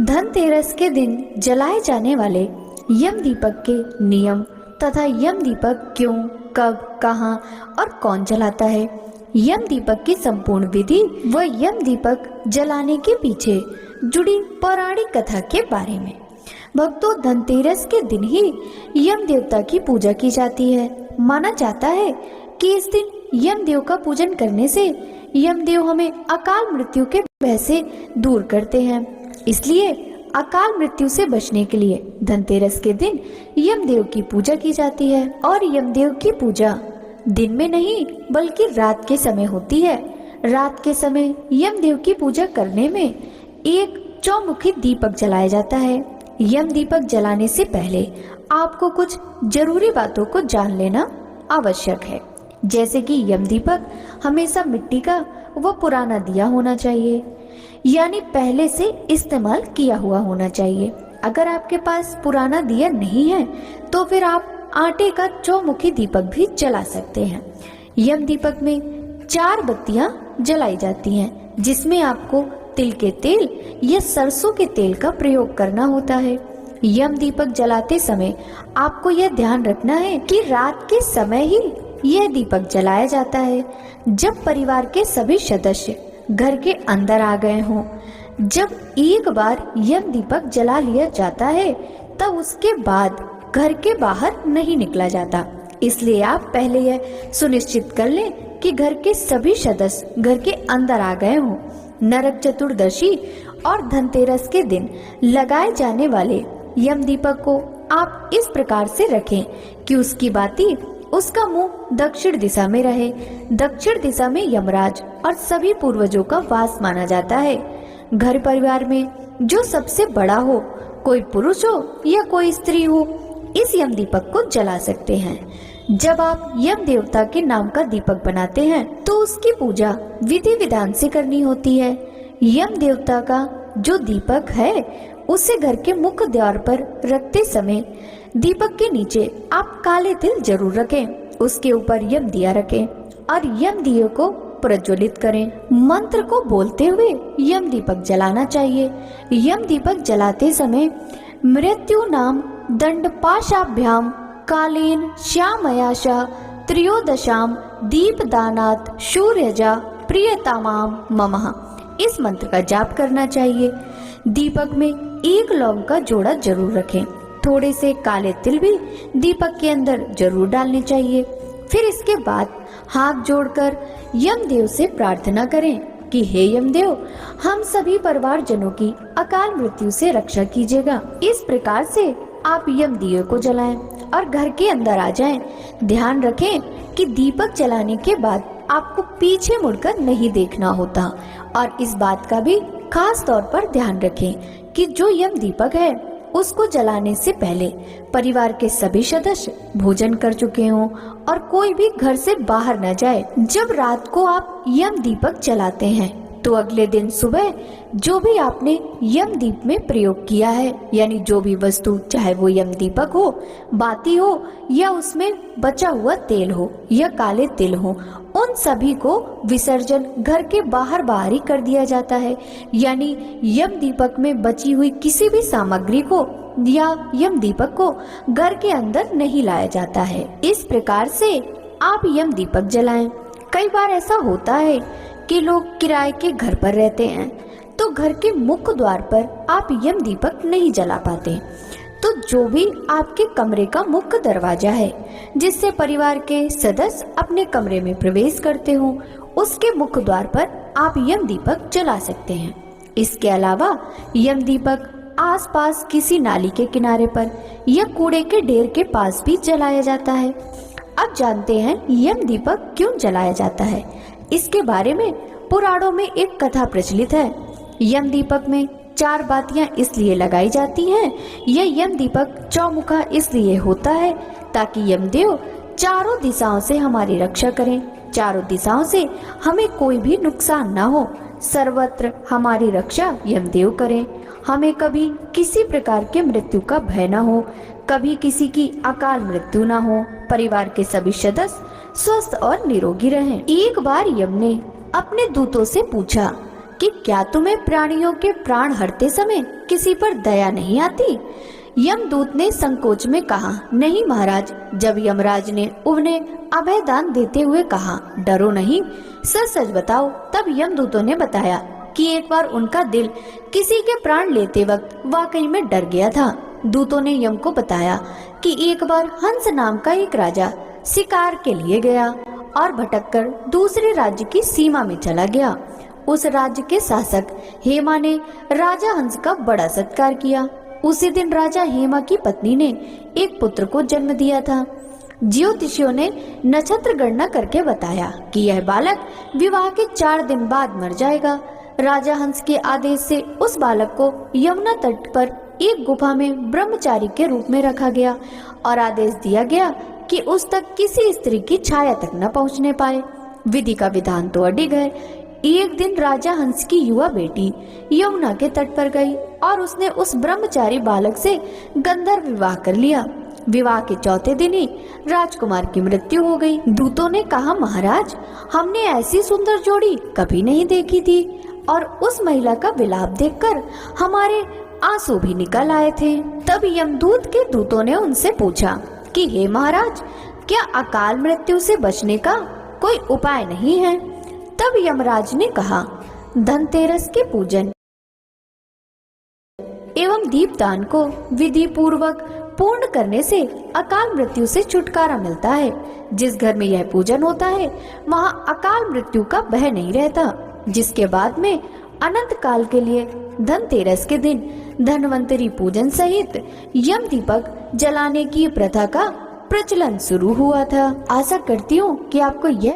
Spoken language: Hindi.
धनतेरस के दिन जलाए जाने वाले यम दीपक के नियम तथा यम दीपक क्यों, कब, कहाँ और कौन जलाता है, यम दीपक की संपूर्ण विधि व यम दीपक जलाने के पीछे जुड़ी पौराणिक कथा के बारे में। भक्तों, धनतेरस के दिन ही यम देवता की पूजा की जाती है। माना जाता है कि इस दिन यम देव का पूजन करने से यमदेव हमें अकाल मृत्यु के भय से दूर करते हैं। इसलिए अकाल मृत्यु से बचने के लिए धनतेरस के दिन यमदेव की पूजा की जाती है। और यमदेव की पूजा दिन में नहीं बल्कि रात के समय होती है। रात के समय यमदेव की पूजा करने में एक चौमुखी दीपक जलाया जाता है। यम दीपक जलाने से पहले आपको कुछ जरूरी बातों को जान लेना आवश्यक है, जैसे कि यम दीपक हमेशा मिट्टी का व पुराना दिया होना चाहिए, यानी पहले से इस्तेमाल किया हुआ होना चाहिए। अगर आपके पास पुराना दिया नहीं है तो फिर आप आटे का चौमुखी दीपक भी जला सकते हैं। यम दीपक में 4 बत्तियां जलाई जाती हैं, जिसमें आपको तिल के तेल या सरसों के तेल का प्रयोग करना होता है। यम दीपक जलाते समय आपको यह ध्यान रखना है कि रात के समय ही यह दीपक जलाया जाता है, जब परिवार के सभी सदस्य घर के अंदर आ गए हों। जब एक बार यम दीपक जला लिया जाता है तब उसके बाद घर के बाहर नहीं निकला जाता। इसलिए आप पहले यह सुनिश्चित कर लें कि घर के सभी सदस्य घर के अंदर आ गए हों। नरक चतुर्दशी और धनतेरस के दिन लगाए जाने वाले यम दीपक को आप इस प्रकार से रखें कि उसकी बाती उसका मुंह दक्षिण दिशा में रहे। दक्षिण दिशा में यमराज और सभी पूर्वजों का वास माना जाता है। घर परिवार में जो सबसे बड़ा हो, कोई पुरुष हो या कोई स्त्री हो, इस यम दीपक को जला सकते हैं। जब आप यम देवता के नाम का दीपक बनाते हैं तो उसकी पूजा विधि विधान से करनी होती है। यम देवता का जो दीपक है उसे घर के मुख्य द्वार पर रखते समय दीपक के नीचे आप काले तिल जरूर रखें। उसके ऊपर यम दिया रखें और यम दिए को प्रज्वलित करें। मंत्र को बोलते हुए यम दीपक जलाना चाहिए। यम दीपक जलाते समय मृत्यु नाम दंडपाशाभ्याम कालेन श्यामयाशा त्रयोदशाम दीपदानात् शूर्यजा प्रियतमाम ममः, इस मंत्र का जाप करना चाहिए। दीपक में 1 लौंग का जोड़ा जरूर रखें। थोड़े से काले तिल भी दीपक के अंदर जरूर डालने चाहिए। फिर इसके बाद हाथ जोड़कर यमदेव से प्रार्थना करें कि हे यमदेव, हम सभी परिवारजनों की अकाल मृत्यु से रक्षा कीजिएगा। इस प्रकार से आप यम दिए को जलाएं और घर के अंदर आ जाएं। ध्यान रखें कि दीपक जलाने के बाद आपको पीछे मुड़कर नहीं देखना होता। और इस बात का भी खास तौर पर ध्यान रखें कि जो यम दीपक है उसको जलाने से पहले परिवार के सभी सदस्य भोजन कर चुके हों और कोई भी घर से बाहर न जाए। जब रात को आप यम दीपक जलाते हैं तो अगले दिन सुबह जो भी आपने यम दीप में प्रयोग किया है, यानी जो भी वस्तु, चाहे वो यम दीपक हो, बाती हो या उसमें बचा हुआ तेल हो या काले तिल हो, उन सभी को विसर्जन घर के बाहर बाहर ही कर दिया जाता है। यानी यम दीपक में बची हुई किसी भी सामग्री को या यम दीपक को घर के अंदर नहीं लाया जाता है। इस प्रकार से आप यम दीपक जलाएं। कई बार ऐसा होता है कि लोग किराए के घर पर रहते हैं तो घर के मुख्य द्वार पर आप यम दीपक नहीं जला पाते। तो जो भी आपके कमरे का मुख्य दरवाजा है जिससे परिवार के सदस्य अपने कमरे में प्रवेश करते हो, उसके मुख्य द्वार पर आप यम दीपक जला सकते हैं। इसके अलावा यम दीपक आसपास किसी नाली के किनारे पर या कूड़े के ढेर के पास भी जलाया जाता है। अब जानते हैं यम दीपक क्यों जलाया जाता है। इसके बारे में पुराणों में एक कथा प्रचलित है। यम दीपक में 4 बातियां इसलिए लगाई जाती हैं। यह यम दीपक चौमुखा इसलिए होता है ताकि यमदेव चारों दिशाओं से हमारी रक्षा करें। चारों दिशाओं से हमें कोई भी नुकसान न हो, सर्वत्र हमारी रक्षा यमदेव करें। हमें कभी किसी प्रकार के मृत्यु का भय न हो, कभी किसी की अकाल मृत्यु न हो, परिवार के सभी सदस्य स्वस्थ और निरोगी रहें। एक बार यम ने अपने दूतों से पूछा कि क्या तुम्हें प्राणियों के प्राण हरते समय किसी पर दया नहीं आती? यमदूत ने संकोच में कहा, नहीं महाराज। जब यमराज ने उन्हें अभय दान देते हुए कहा, डरो नहीं, सच सच बताओ, तब यमदूतों ने बताया कि एक बार उनका दिल किसी के प्राण लेते वक्त वाकई में डर गया था। दूतों ने यम को बताया कि एक बार हंस नाम का एक राजा शिकार के लिए गया और भटककर दूसरे राज्य की सीमा में चला गया। उस राज्य के शासक हेमा ने राजा हंस का बड़ा सत्कार किया। उसी दिन राजा हेमा की पत्नी ने एक पुत्र को जन्म दिया था। ज्योतिषियों ने नक्षत्र गणना करके बताया कि यह बालक विवाह के 4 दिन बाद मर जाएगा। राजा हंस के आदेश से उस बालक को यमुना तट पर एक गुफा में ब्रह्मचारी के रूप में रखा गया और आदेश दिया गया कि उस तक किसी स्त्री की छाया तक न पहुंचने पाए। विधि का विधान तो अडिग है। एक दिन राजा हंस की युवा बेटी यमुना के तट पर गई और उसने उस ब्रह्मचारी बालक से गंधर्व विवाह कर लिया। विवाह के 4थे दिन ही राजकुमार की मृत्यु हो गई। दूतों ने कहा, महाराज, हमने ऐसी सुंदर जोड़ी कभी नहीं देखी थी और उस महिला का विलाप देखकर हमारे आंसू भी निकल आए थे। तब यमदूत के दूतों ने उनसे पूछा कि हे महाराज, क्या अकाल मृत्यु से बचने का कोई उपाय नहीं है? तब यमराज ने कहा, धनतेरस के पूजन एवं दीपदान को विधि पूर्वक पूर्ण करने से अकाल मृत्यु से छुटकारा मिलता है। जिस घर में यह पूजन होता है वहाँ अकाल मृत्यु का भय नहीं रहता। जिसके बाद में अनंत काल के लिए धनतेरस के दिन धन्वंतरी पूजन सहित यम दीपक जलाने की प्रथा का प्रचलन शुरू हुआ था। आशा करती हूँ कि आपको यह